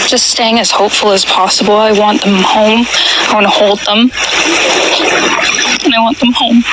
just staying as hopeful as possible. I want them home. I want to hold them. And I want them home.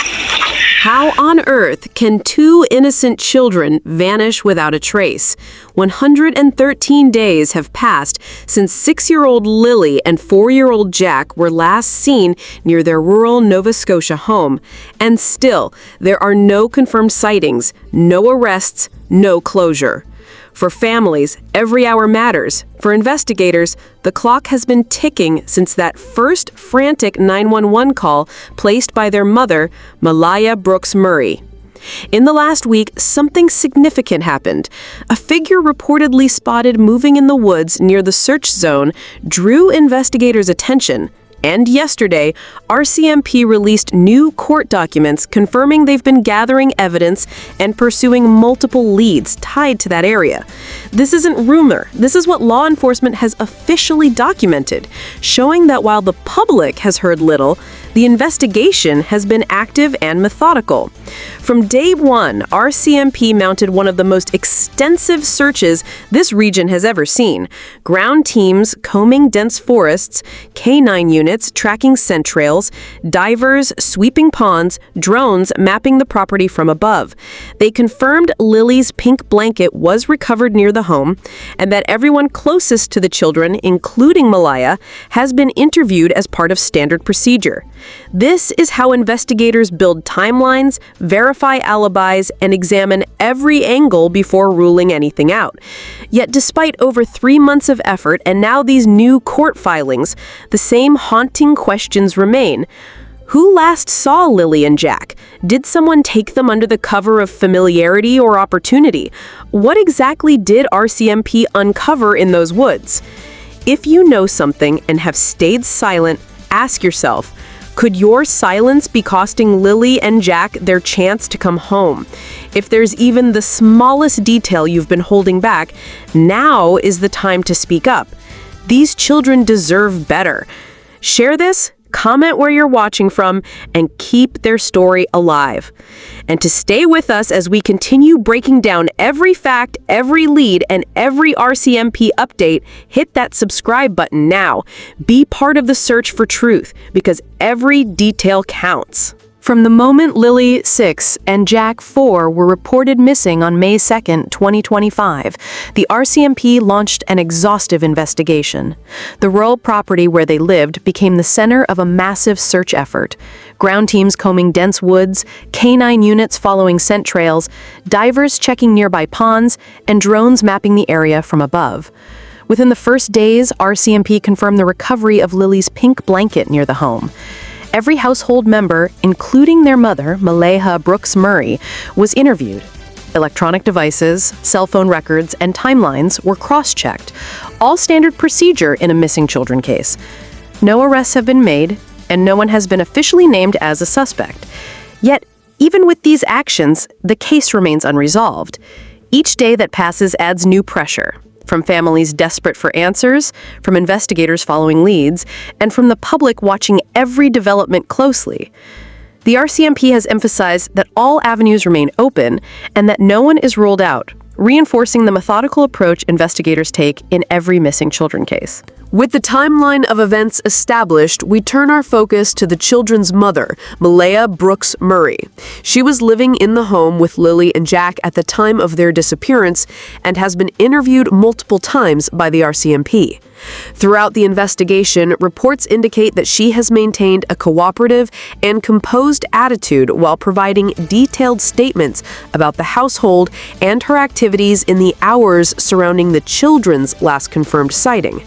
How on earth can two innocent children vanish without a trace? 113 days have passed since 6-year-old Lilly and 4-year-old Jack were last seen near their rural Nova Scotia home. And still, there are no confirmed sightings, no arrests, no closure. For families, every hour matters. For investigators, the clock has been ticking since that first frantic 911 call placed by their mother, Malehya Brooks-Murray. In the last week, something significant happened. A figure reportedly spotted moving in the woods near the search zone drew investigators' attention. And yesterday, RCMP released new court documents confirming they've been gathering evidence and pursuing multiple leads tied to that area. This isn't rumor. This is what law enforcement has officially documented, showing that while the public has heard little, the investigation has been active and methodical. From day one, RCMP mounted one of the most extensive searches this region has ever seen. Ground teams combing dense forests, K9 units tracking scent trails, divers sweeping ponds, drones mapping the property from above. They confirmed Lilly's pink blanket was recovered near the home and that everyone closest to the children, including Malehya, has been interviewed as part of standard procedure. This is how investigators build timelines, verify alibis, and examine every angle before ruling anything out. Yet despite over 3 months of effort and now these new court filings, the same haunting questions remain. Who last saw Lilly and Jack? Did someone take them under the cover of familiarity or opportunity? What exactly did RCMP uncover in those woods? If you know something and have stayed silent, ask yourself, could your silence be costing Lilly and Jack their chance to come home? If there's even the smallest detail you've been holding back, now is the time to speak up. These children deserve better. Share this, comment where you're watching from, and keep their story alive. And to stay with us as we continue breaking down every fact, every lead, and every RCMP update, hit that subscribe button now. Be part of the search for truth, because every detail counts. From the moment Lilly, 6, and Jack, 4, were reported missing on May 2, 2025, the RCMP launched an exhaustive investigation. The rural property where they lived became the center of a massive search effort. Ground teams combing dense woods, K9 units following scent trails, divers checking nearby ponds, and drones mapping the area from above. Within the first days, RCMP confirmed the recovery of Lilly's pink blanket near the home. Every household member, including their mother, Malehya Brooks-Murray, was interviewed. Electronic devices, cell phone records, and timelines were cross-checked, all standard procedure in a missing children case. No arrests have been made, and no one has been officially named as a suspect. Yet, even with these actions, the case remains unresolved. Each day that passes adds new pressure. From families desperate for answers, from investigators following leads, and from the public watching every development closely. The RCMP has emphasized that all avenues remain open and that no one is ruled out, reinforcing the methodical approach investigators take in every missing children case. With the timeline of events established, we turn our focus to the children's mother, Malehya Brooks-Murray. She was living in the home with Lilly and Jack at the time of their disappearance and has been interviewed multiple times by the RCMP. Throughout the investigation, reports indicate that she has maintained a cooperative and composed attitude while providing detailed statements about the household and her activities in the hours surrounding the children's last confirmed sighting.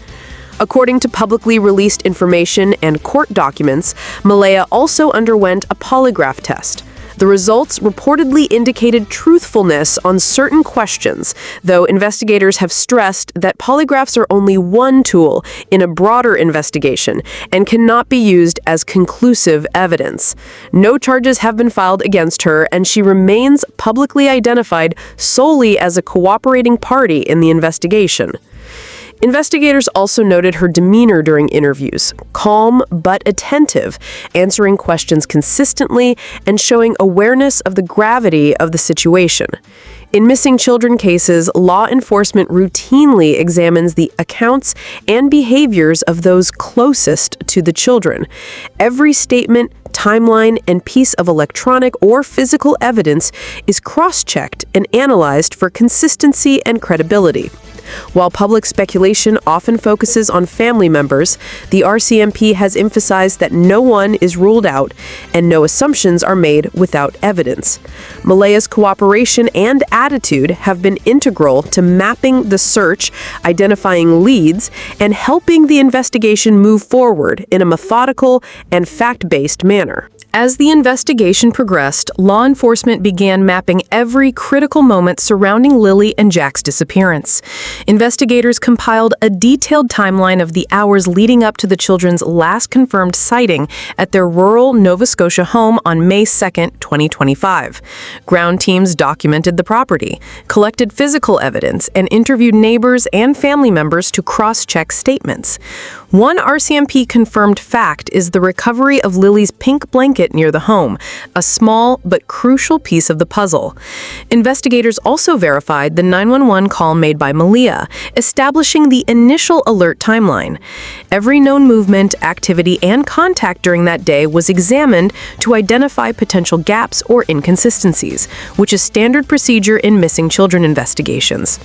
According to publicly released information and court documents, Malehya also underwent a polygraph test. The results reportedly indicated truthfulness on certain questions, though investigators have stressed that polygraphs are only one tool in a broader investigation and cannot be used as conclusive evidence. No charges have been filed against her, and she remains publicly identified solely as a cooperating party in the investigation. Investigators also noted her demeanor during interviews, calm but attentive, answering questions consistently and showing awareness of the gravity of the situation. In missing children cases, law enforcement routinely examines the accounts and behaviors of those closest to the children. Every statement, timeline, and piece of electronic or physical evidence is cross-checked and analyzed for consistency and credibility. While public speculation often focuses on family members, the RCMP has emphasized that no one is ruled out and no assumptions are made without evidence. Malehya's cooperation and attitude have been integral to mapping the search, identifying leads, and helping the investigation move forward in a methodical and fact-based manner. As the investigation progressed, law enforcement began mapping every critical moment surrounding Lilly and Jack's disappearance. Investigators compiled a detailed timeline of the hours leading up to the children's last confirmed sighting at their rural Nova Scotia home on May 2, 2025. Ground teams documented the property, collected physical evidence, and interviewed neighbors and family members to cross-check statements. One RCMP confirmed fact is the recovery of Lilly's pink blanket near the home, a small but crucial piece of the puzzle. Investigators also verified the 911 call made by Malehya, establishing the initial alert timeline. Every known movement, activity, and contact during that day was examined to identify potential gaps or inconsistencies, which is standard procedure in missing children investigations.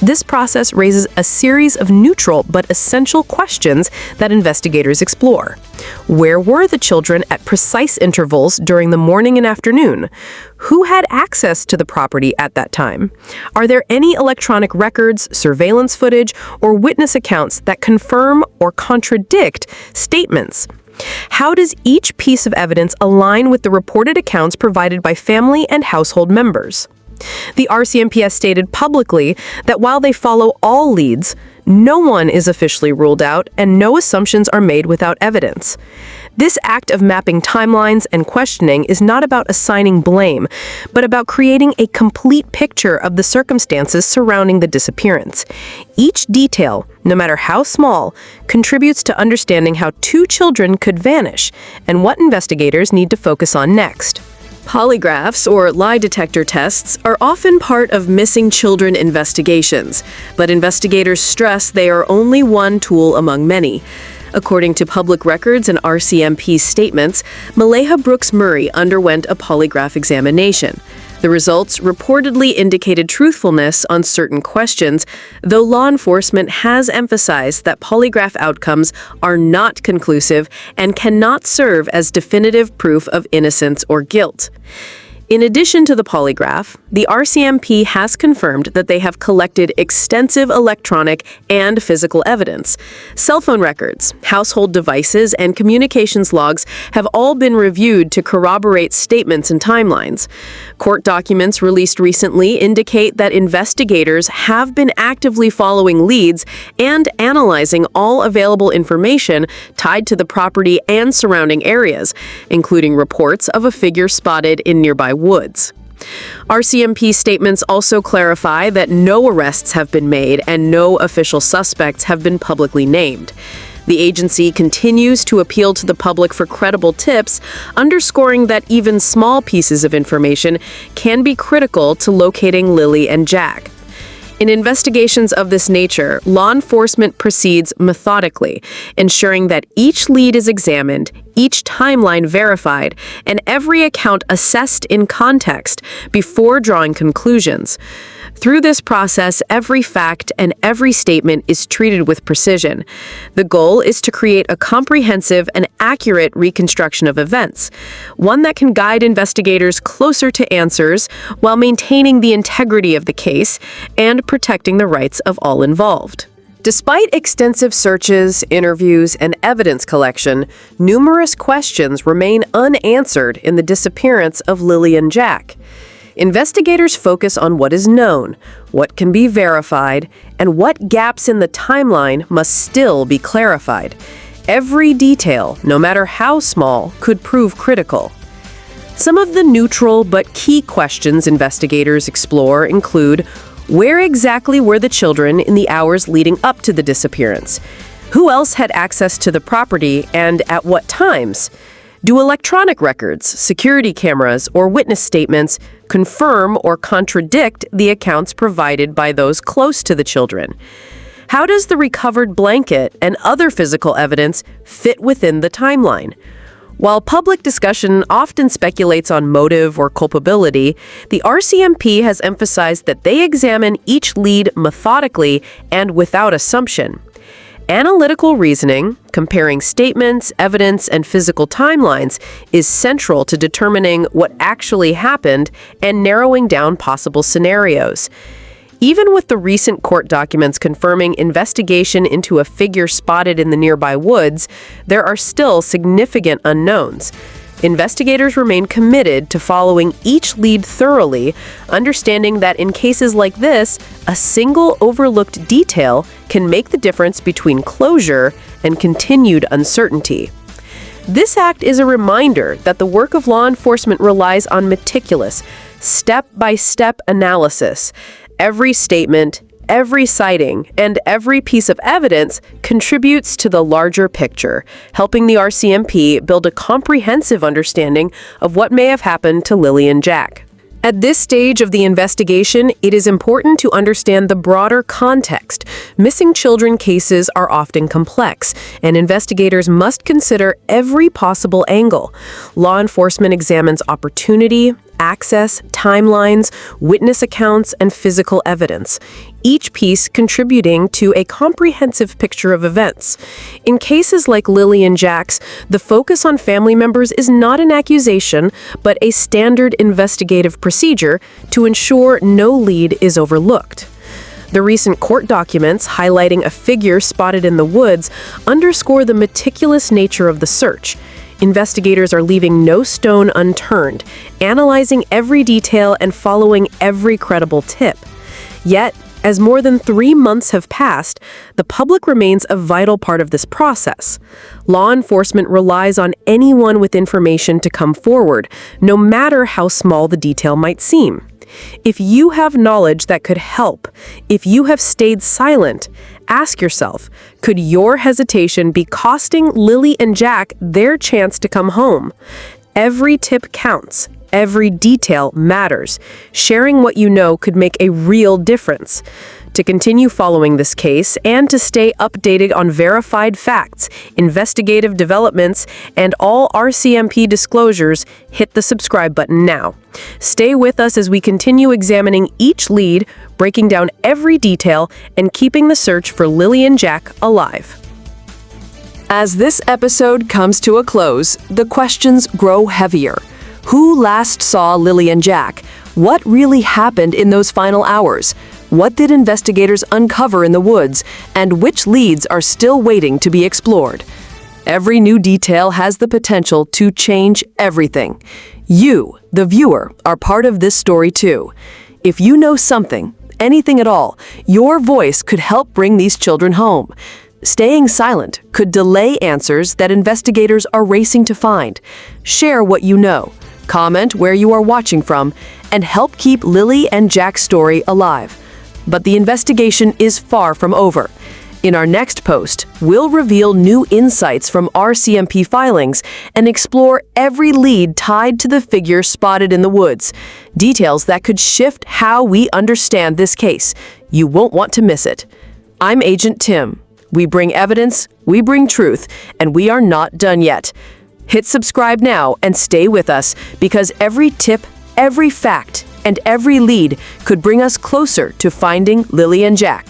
This process raises a series of neutral but essential questions that investigators explore. Where were the children at precise intervals during the morning and afternoon? Who had access to the property at that time? Are there any electronic records, surveillance footage, or witness accounts that confirm or contradict statements? How does each piece of evidence align with the reported accounts provided by family and household members? The RCMP has stated publicly that while they follow all leads, no one is officially ruled out and no assumptions are made without evidence. This act of mapping timelines and questioning is not about assigning blame, but about creating a complete picture of the circumstances surrounding the disappearance. Each detail, no matter how small, contributes to understanding how two children could vanish and what investigators need to focus on next. Polygraphs, or lie detector tests, are often part of missing children investigations, but investigators stress they are only one tool among many. According to public records and RCMP statements, Malehya Brooks-Murray underwent a polygraph examination. The results reportedly indicated truthfulness on certain questions, though law enforcement has emphasized that polygraph outcomes are not conclusive and cannot serve as definitive proof of innocence or guilt. In addition to the polygraph, the RCMP has confirmed that they have collected extensive electronic and physical evidence. Cell phone records, household devices, and communications logs have all been reviewed to corroborate statements and timelines. Court documents released recently indicate that investigators have been actively following leads and analyzing all available information tied to the property and surrounding areas, including reports of a figure spotted in nearby woods. RCMP statements also clarify that no arrests have been made and no official suspects have been publicly named. The agency continues to appeal to the public for credible tips, underscoring that even small pieces of information can be critical to locating Lilly and Jack. In investigations of this nature, law enforcement proceeds methodically, ensuring that each lead is examined, each timeline verified, and every account assessed in context before drawing conclusions. Through this process, every fact and every statement is treated with precision. The goal is to create a comprehensive and accurate reconstruction of events, one that can guide investigators closer to answers while maintaining the integrity of the case and protecting the rights of all involved. Despite extensive searches, interviews, and evidence collection, numerous questions remain unanswered in the disappearance of Lilly and Jack. Investigators focus on what is known, what can be verified, and what gaps in the timeline must still be clarified. Every detail, no matter how small, could prove critical. Some of the neutral but key questions investigators explore include: where exactly were the children in the hours leading up to the disappearance? Who else had access to the property and at what times? Do electronic records, security cameras, or witness statements confirm or contradict the accounts provided by those close to the children? How does the recovered blanket and other physical evidence fit within the timeline? While public discussion often speculates on motive or culpability, the RCMP has emphasized that they examine each lead methodically and without assumption. Analytical reasoning, comparing statements, evidence, and physical timelines, is central to determining what actually happened and narrowing down possible scenarios. Even with the recent court documents confirming investigation into a figure spotted in the nearby woods, there are still significant unknowns. Investigators remain committed to following each lead thoroughly, understanding that in cases like this, a single overlooked detail can make the difference between closure and continued uncertainty. This act is a reminder that the work of law enforcement relies on meticulous, step-by-step analysis. Every statement, every sighting, and every piece of evidence contributes to the larger picture, helping the RCMP build a comprehensive understanding of what may have happened to Lilly and Jack. At this stage of the investigation, it is important to understand the broader context. Missing children cases are often complex, and investigators must consider every possible angle. Law enforcement examines opportunity, access, timelines, witness accounts, and physical evidence, each piece contributing to a comprehensive picture of events. In cases like Lilly and Jack's, the focus on family members is not an accusation, but a standard investigative procedure to ensure no lead is overlooked. The recent court documents highlighting a figure spotted in the woods underscore the meticulous nature of the search. Investigators are leaving no stone unturned, analyzing every detail and following every credible tip. Yet, as more than 3 months have passed, the public remains a vital part of this process. Law enforcement relies on anyone with information to come forward, no matter how small the detail might seem. If you have knowledge that could help, if you have stayed silent, ask yourself, could your hesitation be costing Lilly and Jack their chance to come home? Every tip counts. Every detail matters. Sharing what you know could make a real difference. To continue following this case and to stay updated on verified facts, investigative developments, and all RCMP disclosures, hit the subscribe button now. Stay with us as we continue examining each lead, breaking down every detail, and keeping the search for Lilly and Jack alive. As this episode comes to a close, the questions grow heavier. Who last saw Lilly and Jack? What really happened in those final hours? What did investigators uncover in the woods? And which leads are still waiting to be explored? Every new detail has the potential to change everything. You, the viewer, are part of this story too. If you know something, anything at all, your voice could help bring these children home. Staying silent could delay answers that investigators are racing to find. Share what you know, comment where you are watching from, and help keep Lilly and Jack's story alive. But the investigation is far from over. In our next post, we'll reveal new insights from RCMP filings and explore every lead tied to the figure spotted in the woods. Details that could shift how we understand this case. You won't want to miss it. I'm Agent Tim. We bring evidence, we bring truth, and we are not done yet. Hit subscribe now and stay with us, because every tip, every fact, and every lead could bring us closer to finding Lilly and Jack.